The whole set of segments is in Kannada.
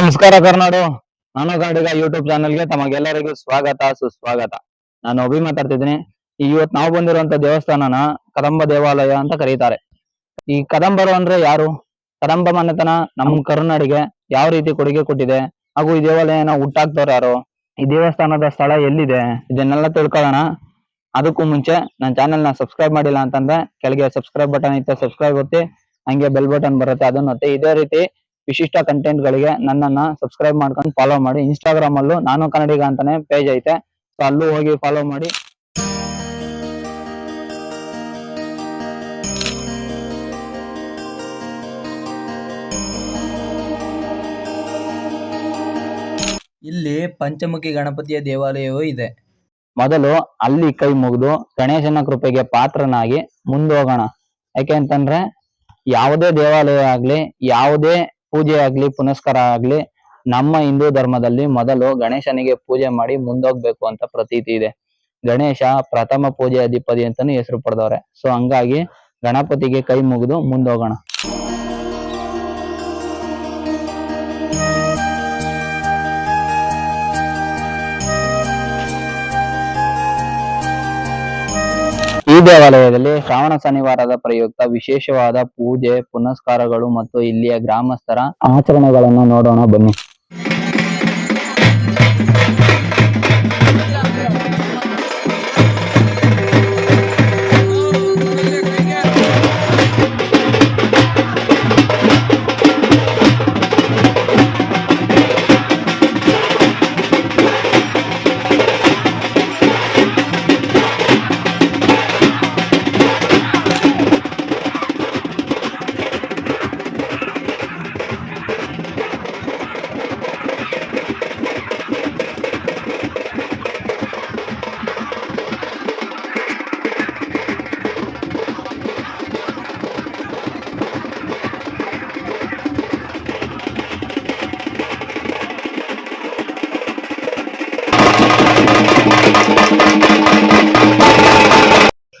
ನಮಸ್ಕಾರ ಕರ್ನಾಡು. ನಾನು ಗಾಡಿಗ ಯೂಟ್ಯೂಬ್ ಚಾನಲ್ಗೆ ತಮಗೆಲ್ಲರಿಗೂ ಸ್ವಾಗತ ಸುಸ್ವಾಗತ. ನಾನು ಅಭಿ ಮಾತಾಡ್ತಿದ್ದೀನಿ. ಇವತ್ತು ನಾವು ಬಂದಿರುವಂತ ದೇವಸ್ಥಾನನ ಕದಂಬ ದೇವಾಲಯ ಅಂತ ಕರೀತಾರೆ. ಈ ಕದಂಬರು ಅಂದ್ರೆ ಯಾರು? ಕದಂಬ ಮನೆತನ ನಮ್ಮ ಕರುನಾಡಿಗೆ ಯಾವ ರೀತಿ ಕೊಡುಗೆ ಕೊಟ್ಟಿದೆ, ಹಾಗೂ ಈ ದೇವಾಲಯನ ಹುಟ್ಟಾಕ್ದವ್ರು ಯಾರು, ಈ ದೇವಸ್ಥಾನದ ಸ್ಥಳ ಎಲ್ಲಿದೆ, ಇದನ್ನೆಲ್ಲ ತಿಳ್ಕೊಳ್ಳೋಣ. ಅದಕ್ಕೂ ಮುಂಚೆ ನನ್ನ ಚಾನೆಲ್ನ ಸಬ್ಸ್ಕ್ರೈಬ್ ಮಾಡಿಲ್ಲ ಅಂತಂದ್ರೆ ಕೆಳಗೆ ಸಬ್ಸ್ಕ್ರೈಬ್ ಬಟನ್ ಇತ್ತೆ, ಸಬ್ಸ್ಕ್ರೈಬ್ ಒತ್ತಿ. ಹಂಗೆ ಬೆಲ್ ಬಟನ್ ಬರುತ್ತೆ, ಅದನ್ನ ಒತ್ತಿ. ಇದೇ ರೀತಿ ವಿಶಿಷ್ಟ ಕಂಟೆಂಟ್ ಗಳಿಗೆ ನನ್ನನ್ನ ಸಬ್ಸ್ಕ್ರೈಬ್ ಮಾಡ್ಕೊಂಡು ಫಾಲೋ ಮಾಡಿ. ಇನ್ಸ್ಟಾಗ್ರಾಮ್ ಅಲ್ಲೂ ನಾನು ಕನ್ನಡಿಗ ಅಂತಾನೆ ಪೇಜ್ ಐತೆ, ಸೊ ಅಲ್ಲೂ ಹೋಗಿ ಫಾಲೋ ಮಾಡಿ. ಇಲ್ಲಿ ಪಂಚಮುಖಿ ಗಣಪತಿಯ ದೇವಾಲಯವೂ ಇದೆ. ಮೊದಲು ಅಲ್ಲಿ ಕೈ ಮುಗಿದು ಗಣೇಶನ ಕೃಪೆಗೆ ಪಾತ್ರನಾಗಿ ಮುಂದೋಗೋಣ. ಯಾಕೆ ಅಂತಂದ್ರೆ ಯಾವುದೇ ದೇವಾಲಯ ಆಗ್ಲಿ, ಯಾವುದೇ ಪೂಜೆ ಆಗ್ಲಿ, ಪುನಸ್ಕಾರ ಆಗ್ಲಿ, ನಮ್ಮ ಹಿಂದೂ ಧರ್ಮದಲ್ಲಿ ಮೊದಲು ಗಣೇಶನಿಗೆ ಪೂಜೆ ಮಾಡಿ ಮುಂದೋಗ್ಬೇಕು ಅಂತ ಪ್ರತೀತಿ ಇದೆ. ಗಣೇಶ ಪ್ರಥಮ ಪೂಜೆ ಅಧಿಪತಿ ಅಂತಾನು ಹೆಸರು ಪಡೆದವ್ರೆ. ಸೊ ಹಂಗಾಗಿ ಗಣಪತಿಗೆ ಕೈ ಮುಗಿದು ಮುಂದೋಗೋಣ. ಈ ದೇವಾಲಯದಲ್ಲಿ ಶ್ರಾವಣ ಶನಿವಾರದ ಪ್ರಯುಕ್ತ ವಿಶೇಷವಾದ ಪೂಜೆ, ಪುನಸ್ಕಾರಗಳು ಮತ್ತು ಇಲ್ಲಿಯ ಗ್ರಾಮಸ್ಥರ ಆಚರಣೆಗಳನ್ನು ನೋಡೋಣ ಬನ್ನಿ.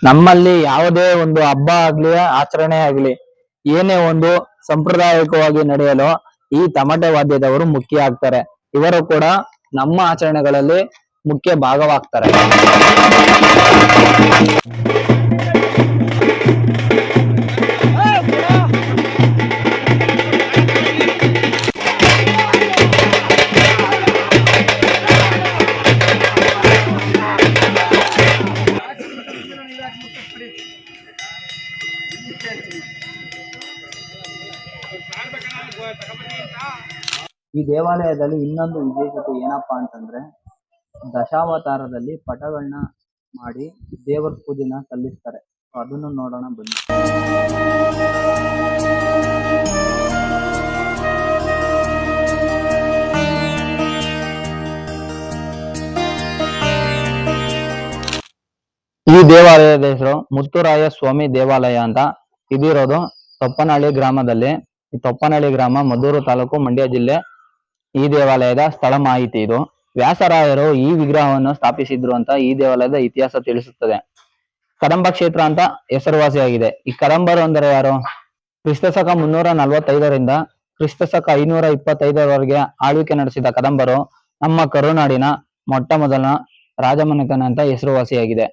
ನಮ್ಮಲ್ಲಿ ಯಾವುದೇ ಒಂದು ಹಬ್ಬ ಆಗ್ಲಿ, ಆಚರಣೆ ಆಗ್ಲಿ, ಏನೇ ಒಂದು ಸಾಂಪ್ರದಾಯಿಕವಾಗಿ ನಡೆಯಲು ಈ ತಮಟೆ ವಾದ್ಯದವರು ಮುಖ್ಯ ಆಗ್ತಾರೆ. ಇವರು ಕೂಡ ನಮ್ಮ ಆಚರಣೆಗಳಲ್ಲಿ ಮುಖ್ಯ ಭಾಗವಾಗ್ತಾರೆ. ಈ ದೇವಾಲಯದಲ್ಲಿ ಇನ್ನೊಂದು ವಿಶೇಷತೆ ಏನಪ್ಪಾ ಅಂತಂದ್ರೆ, ದಶಾವತಾರದಲ್ಲಿ ಪಟಗಳನ್ನ ಮಾಡಿ ದೇವರ ಪೂಜೆನ ಸಲ್ಲಿಸ್ತಾರೆ. ಅದನ್ನು ನೋಡೋಣ ಬನ್ನಿ. ಈ ದೇವಾಲಯದ ಹೆಸರು ಮುತ್ತುರಾಯ ಸ್ವಾಮಿ ದೇವಾಲಯ ಅಂತ. ಇದಿರೋದು ತೊಪ್ಪನಹಳ್ಳಿ ಗ್ರಾಮದಲ್ಲಿ. ಈ ತೊಪ್ಪನಹಳ್ಳಿ ಗ್ರಾಮ ಮದ್ದೂರು ತಾಲೂಕು, ಮಂಡ್ಯ ಜಿಲ್ಲೆ. ಈ ದೇವಾಲಯದ ಸ್ಥಳ ಮಾಹಿತಿ ಇದು. ವ್ಯಾಸರಾಯರು ಈ ವಿಗ್ರಹವನ್ನು ಸ್ಥಾಪಿಸಿದ್ರು ಅಂತ ಈ ದೇವಾಲಯದ ಇತಿಹಾಸ ತಿಳಿಸುತ್ತದೆ. ಕದಂಬ ಕ್ಷೇತ್ರ ಅಂತ ಹೆಸರುವಾಸಿಯಾಗಿದೆ. ಈ ಕದಂಬರು ಅಂದರೆ ಯಾರು? ಕ್ರಿಸ್ತಶಕ 345ರಿಂದ ಕ್ರಿಸ್ತಶಕ 525ರವರೆಗೆ ಆಳ್ವಿಕೆ ನಡೆಸಿದ ಕದಂಬರು ನಮ್ಮ ಕರುನಾಡಿನ ಮೊಟ್ಟ ಮೊದಲ ರಾಜಮನೆತನ ಅಂತ ಹೆಸರುವಾಸಿಯಾಗಿದೆ.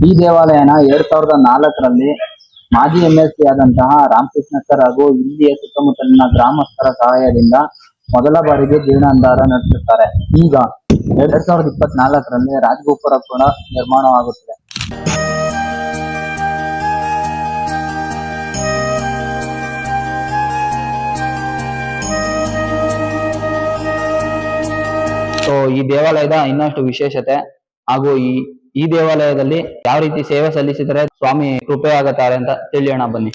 ಈ ದೇವಾಲಯನ 2004ರಲ್ಲಿ ಮಾಜಿ MLC ಆದಂತಹ ರಾಮಕೃಷ್ಣ ಸರ್ ಹಾಗೂ ಇಲ್ಲಿಯ ಸುತ್ತಮುತ್ತಲಿನ ಗ್ರಾಮಸ್ಥರ ಸಹಾಯದಿಂದ ಮೊದಲ ಬಾರಿಗೆ ಜೀರ್ಣೋದ್ಧಾರ ನಡೆಸುತ್ತಾರೆ. ಈಗ 2024ರಲ್ಲಿ ರಾಜಗೋಪುರ ಕೂಡ ನಿರ್ಮಾಣವಾಗುತ್ತದೆ. ಸೊ ಈ ದೇವಾಲಯದ ಇನ್ನಷ್ಟು ವಿಶೇಷತೆ ಹಾಗೂ ಈ ದೇವಾಲಯದಲ್ಲಿ ಯಾವ ರೀತಿ ಸೇವೆ ಸಲ್ಲಿಸಿದರೆ ಸ್ವಾಮಿ ಕೃಪೆ ಆಗುತ್ತಾರೆ ಅಂತ ತಿಳಿಯೋಣ ಬನ್ನಿ.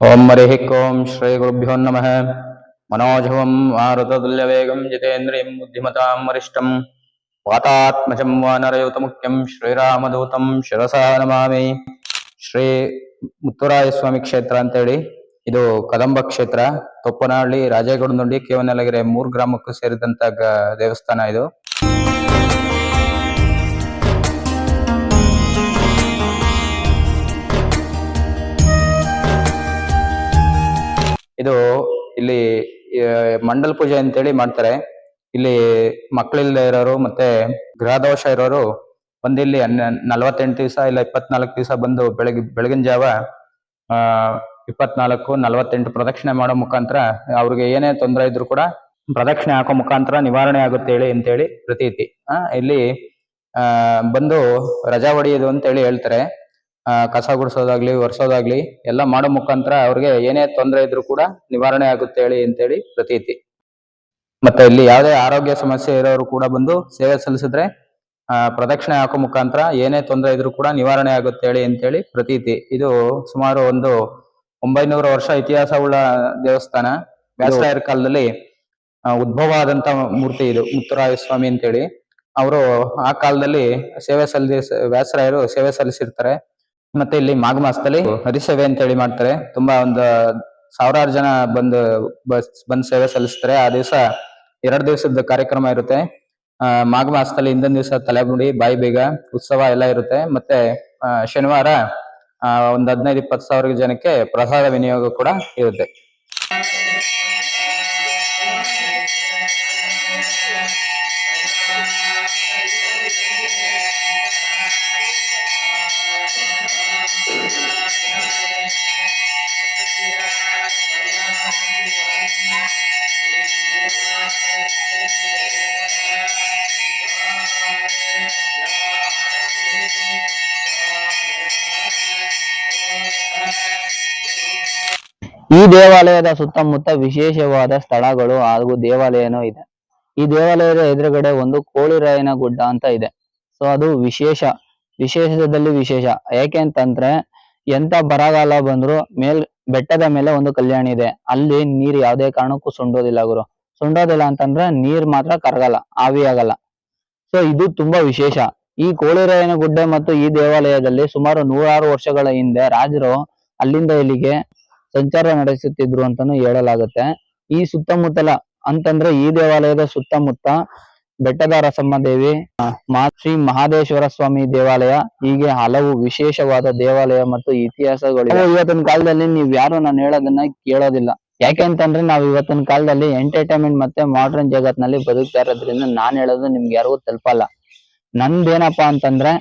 ಓಂ ಹರಿ ಓಂ ಶ್ರೀ ಗುರುಭ್ಯೋ ನಮಃ. मनोजवं मारुततुल्यवेगं जितेन्द्रियं बुद्धिमतां वरिष्ठं वातात्मजं वानरयुतमुख्यं श्रीरामदूतं ಶಿರಸಾ ನಮಾಮಿ. ಶ್ರೀ ಮುತ್ತುರಾಯ ಸ್ವಾಮಿ ಕ್ಷೇತ್ರ ಅಂತೇಳಿ ಇದು ಕದಂಬ ಕ್ಷೇತ್ರ, ತೊಪ್ಪನಹಳ್ಳಿ, ರಾಜೇಗೌಡನಹಳ್ಳಿ, ಕೇವನಹಳ್ಳಿಗೆರೆ 3 ಗ್ರಾಮಕ್ಕೂ ಸೇರಿದಂತ ದೇವಸ್ಥಾನ ಇದು. ಇದು ಇಲ್ಲಿ ಮಂಡಲ ಪೂಜೆ ಅಂತೇಳಿ ಮಾಡ್ತಾರೆ. ಇಲ್ಲಿ ಮಕ್ಕಳಿಲ್ಲದೆ ಇರೋರು ಮತ್ತೆ ಗೃಹದೋಷ ಇರೋರು ಬಂದು ಇಲ್ಲಿ 48 ದಿವಸ ಇಲ್ಲ 24 ದಿವಸ ಬಂದು ಬೆಳಗಿನ ಜಾವ 24-48 ಪ್ರದಕ್ಷಿಣೆ ಮಾಡೋ ಮುಖಾಂತರ ಅವ್ರಿಗೆ ಏನೇ ತೊಂದರೆ ಇದ್ರು ಕೂಡ ಪ್ರದಕ್ಷಿಣೆ ಹಾಕೋ ಮುಖಾಂತರ ನಿವಾರಣೆ ಆಗುತ್ತೆ ಹೇಳಿ ಅಂತೇಳಿ ಪ್ರತೀತಿ. ಇಲ್ಲಿ ಬಂದು ರಜಾ ಹೊಡೆಯೋದು ಅಂತೇಳಿ ಹೇಳ್ತಾರೆ. ಕಸ ಗುಡಿಸೋದಾಗ್ಲಿ, ಒರೆಸೋದಾಗ್ಲಿ ಎಲ್ಲ ಮಾಡೋ ಮುಖಾಂತರ ಅವ್ರಿಗೆ ಏನೇ ತೊಂದರೆ ಇದ್ರು ಕೂಡ ನಿವಾರಣೆ ಆಗುತ್ತೆ ಹೇಳಿ ಅಂತೇಳಿ ಪ್ರತೀತಿ. ಮತ್ತೆ ಇಲ್ಲಿ ಯಾವುದೇ ಆರೋಗ್ಯ ಸಮಸ್ಯೆ ಇರೋರು ಕೂಡ ಬಂದು ಸೇವೆ ಸಲ್ಲಿಸಿದ್ರೆ ಪ್ರದಕ್ಷಿಣೆ ಹಾಕೋ ಮುಖಾಂತರ ಏನೇ ತೊಂದರೆ ಇದ್ರು ಕೂಡ ನಿವಾರಣೆ ಆಗುತ್ತೆ ಹೇಳಿ ಅಂತೇಳಿ ಪ್ರತೀತಿ. ಇದು ಸುಮಾರು ಒಂದು 900 ವರ್ಷ ಇತಿಹಾಸವುಳ್ಳ ದೇವಸ್ಥಾನ. ವ್ಯಾಸರಾಯರ ಕಾಲದಲ್ಲಿ ಉದ್ಭವ ಆದಂತ ಮೂರ್ತಿ ಇದು, ಮುತ್ತುರಾಯ ಸ್ವಾಮಿ ಅಂತೇಳಿ. ಅವರು ಆ ಕಾಲದಲ್ಲಿ ವ್ಯಾಸರಾಯರು ಸೇವೆ ಸಲ್ಲಿಸಿರ್ತಾರೆ. ಮತ್ತೆ ಇಲ್ಲಿ ಮಾಘ ಮಾಸದಲ್ಲಿ ಹರಿಸೇವೆ ಅಂತೇಳಿ ಮಾಡ್ತಾರೆ. ತುಂಬಾ ಒಂದು 1000 ಜನ ಬಂದು ಸೇವೆ ಸಲ್ಲಿಸ್ತಾರೆ. ಆ ದಿವಸ 2 ದಿವಸದ ಕಾರ್ಯಕ್ರಮ ಇರುತ್ತೆ. ಮಾಘ ಮಾಸದಲ್ಲಿ ಹಿಂದಿನ ದಿವಸ ತಲೆಮುಡಿ, ಬಾಯಿ ಬೀಗ ಉತ್ಸವ ಎಲ್ಲ ಇರುತ್ತೆ. ಮತ್ತೆ ಶನಿವಾರ ಒಂದು 15-20 ಸಾವಿರ ಜನಕ್ಕೆ ಪ್ರಸಾದ ವಿನಿಯೋಗ ಕೂಡ ಇರುತ್ತೆ. ಈ ದೇವಾಲಯದ ಸುತ್ತಮುತ್ತ ವಿಶೇಷವಾದ ಸ್ಥಳಗಳು ಹಾಗೂ ದೇವಾಲಯನೂ ಇದೆ. ಈ ದೇವಾಲಯದ ಎದುರುಗಡೆ ಒಂದು ಕೋಳಿರಾಯನ ಗುಡ್ಡ ಅಂತ ಇದೆ. ಸೊ ಅದು ವಿಶೇಷದಲ್ಲಿ ವಿಶೇಷ. ಯಾಕೆ ಅಂತಂದ್ರೆ ಎಂತ ಬರಗಾಲ ಬಂದ್ರು ಬೆಟ್ಟದ ಮೇಲೆ ಒಂದು ಕಲ್ಯಾಣಿ ಇದೆ. ಅಲ್ಲಿ ನೀರ್ ಯಾವುದೇ ಕಾರಣಕ್ಕೂ ಸುಂಡೋದಿಲ್ಲ ಗುರು. ಸುಂಡೋದಿಲ್ಲ ಅಂತಂದ್ರೆ ನೀರ್ ಮಾತ್ರ ಕರಗಲ್ಲ, ಆವಿಯಾಗಲ್ಲ. ಸೊ ಇದು ತುಂಬಾ ವಿಶೇಷ. ಈ ಕೋಳಿರಾಯನ ಗುಡ್ಡ ಮತ್ತು ಈ ದೇವಾಲಯದಲ್ಲಿ ಸುಮಾರು 100 ವರ್ಷಗಳ ಹಿಂದೆ ರಾಜರು ಅಲ್ಲಿಂದ ಇಲ್ಲಿಗೆ ಸಂಚಾರ ನಡೆಸುತ್ತಿದ್ರು ಅಂತಾನು ಹೇಳಲಾಗುತ್ತೆ. ಈ ಸುತ್ತಮುತ್ತಲ ಅಂತಂದ್ರೆ ಈ ದೇವಾಲಯದ ಸುತ್ತಮುತ್ತ ಬೆಟ್ಟದ ರಸಮ್ಮ ದೇವಿ, ಶ್ರೀ ಮಹಾದೇಶ್ವರ ಸ್ವಾಮಿ ದೇವಾಲಯ, ಹೀಗೆ ಹಲವು ವಿಶೇಷವಾದ ದೇವಾಲಯ ಮತ್ತು ಇತಿಹಾಸಗಳು. ಇವತ್ತಿನ ಕಾಲದಲ್ಲಿ ನೀವ್ ಯಾರು ನಾನು ಹೇಳೋದನ್ನ ಕೇಳೋದಿಲ್ಲ. ಯಾಕೆಂತಂದ್ರೆ ನಾವ್ ಇವತ್ತಿನ ಕಾಲದಲ್ಲಿ ಎಂಟರ್ಟೈನ್ಮೆಂಟ್ ಮತ್ತೆ ಮಾಡರ್ನ್ ಜಗತ್ನಲ್ಲಿ ಬದುಕ್ತಾ ಇರೋದ್ರಿಂದ ನಾನ್ ಹೇಳೋದು ನಿಮ್ಗೆ ಯಾರಿಗೂ ತಲುಪಲ್ಲ. ನಂದೇನಪ್ಪಾ ಅಂತಂದ್ರೆ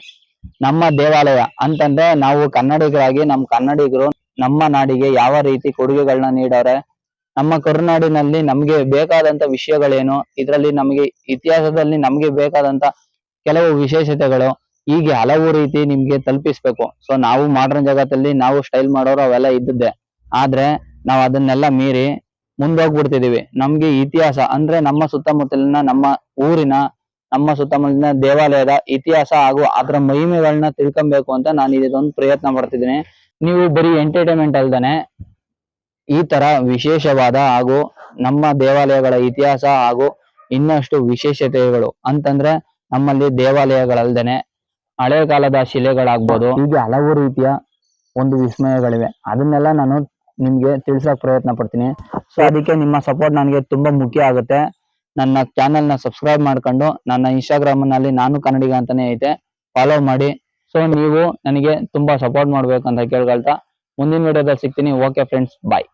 ನಮ್ಮ ದೇವಾಲಯ ಅಂತಂದ್ರೆ ನಾವು ಕನ್ನಡಿಗರಾಗಿ ನಮ್ಮ ಕನ್ನಡಿಗರು ನಮ್ಮ ನಾಡಿಗೆ ಯಾವ ರೀತಿ ಕೊಡುಗೆಗಳನ್ನ ನೀಡವ್ರೆ, ನಮ್ಮ ಕರುನಾಡಿನಲ್ಲಿ ನಮ್ಗೆ ಬೇಕಾದಂತ ವಿಷಯಗಳೇನು, ಇದರಲ್ಲಿ ನಮಗೆ ಇತಿಹಾಸದಲ್ಲಿ ನಮ್ಗೆ ಬೇಕಾದಂತ ಕೆಲವು ವಿಶೇಷತೆಗಳು, ಹೀಗೆ ಹಲವು ರೀತಿ ನಿಮ್ಗೆ ತಲುಪಿಸ್ಬೇಕು. ಸೊ ನಾವು ಮಾಡರ್ನ್ ಜಗತ್ತಲ್ಲಿ ನಾವು ಸ್ಟೈಲ್ ಮಾಡೋರು ಅವೆಲ್ಲ ಇದ್ದದ್ದೇ. ಆದ್ರೆ ನಾವ್ ಅದನ್ನೆಲ್ಲ ಮೀರಿ ಮುಂದೋಗ್ಬಿಡ್ತಿದೀವಿ. ನಮ್ಗೆ ಇತಿಹಾಸ ಅಂದ್ರೆ ನಮ್ಮ ಸುತ್ತಮುತ್ತಲಿನ, ನಮ್ಮ ಊರಿನ, ನಮ್ಮ ಸುತ್ತಮುತ್ತಲಿನ ದೇವಾಲಯದ ಇತಿಹಾಸ ಹಾಗೂ ಅದರ ಮಹಿಮೆಗಳನ್ನ ತಿಳ್ಕೊಬೇಕು ಅಂತ ನಾನು ಇದೊಂದು ಪ್ರಯತ್ನ ಮಾಡ್ತಿದ್ದೀನಿ. ನೀವು ಬರೀ ಎಂಟರ್ಟೈನ್ಮೆಂಟ್ ಅಲ್ದೇನೆ ಈ ತರ ವಿಶೇಷವಾದ ಹಾಗೂ ನಮ್ಮ ದೇವಾಲಯಗಳ ಇತಿಹಾಸ ಹಾಗೂ ಇನ್ನಷ್ಟು ವಿಶೇಷತೆಗಳು ಅಂತಂದ್ರೆ ನಮ್ಮಲ್ಲಿ ದೇವಾಲಯಗಳಲ್ದೇನೆ ಹಳೆ ಕಾಲದ ಶಿಲೆಗಳಾಗ್ಬೋದು, ಹೀಗೆ ಹಲವು ರೀತಿಯ ಒಂದು ವಿಸ್ಮಯಗಳಿವೆ. ಅದನ್ನೆಲ್ಲ ನಾನು ನಿಮ್ಗೆ ತಿಳ್ಸಕ್ ಪ್ರಯತ್ನ ಪಡ್ತೀನಿ. ಸೊ ಅದಕ್ಕೆ ನಿಮ್ಮ ಸಪೋರ್ಟ್ ನನಗೆ ತುಂಬಾ ಮುಖ್ಯ ಆಗುತ್ತೆ. ನನ್ನ ಚಾನೆಲ್ ನ ಸಬ್ಸ್ಕ್ರೈಬ್ ಮಾಡ್ಕೊಂಡು ನನ್ನ ಇನ್ಸ್ಟಾಗ್ರಾಮ್ ನಲ್ಲಿ ನಾನು ಕನ್ನಡಿಗ ಅಂತಾನೆ ಐತೆ, ಫಾಲೋ ಮಾಡಿ. ಸೊ ನೀವು ನನಗೆ ತುಂಬಾ ಸಪೋರ್ಟ್ ಮಾಡ್ಬೇಕಂತ ಕೇಳ್ಕೊಳ್ತಾ ಮುಂದಿನ ವಿಡಿಯೋದಲ್ಲಿ ಸಿಗ್ತೀನಿ. ಓಕೆ ಫ್ರೆಂಡ್ಸ್, ಬಾಯ್.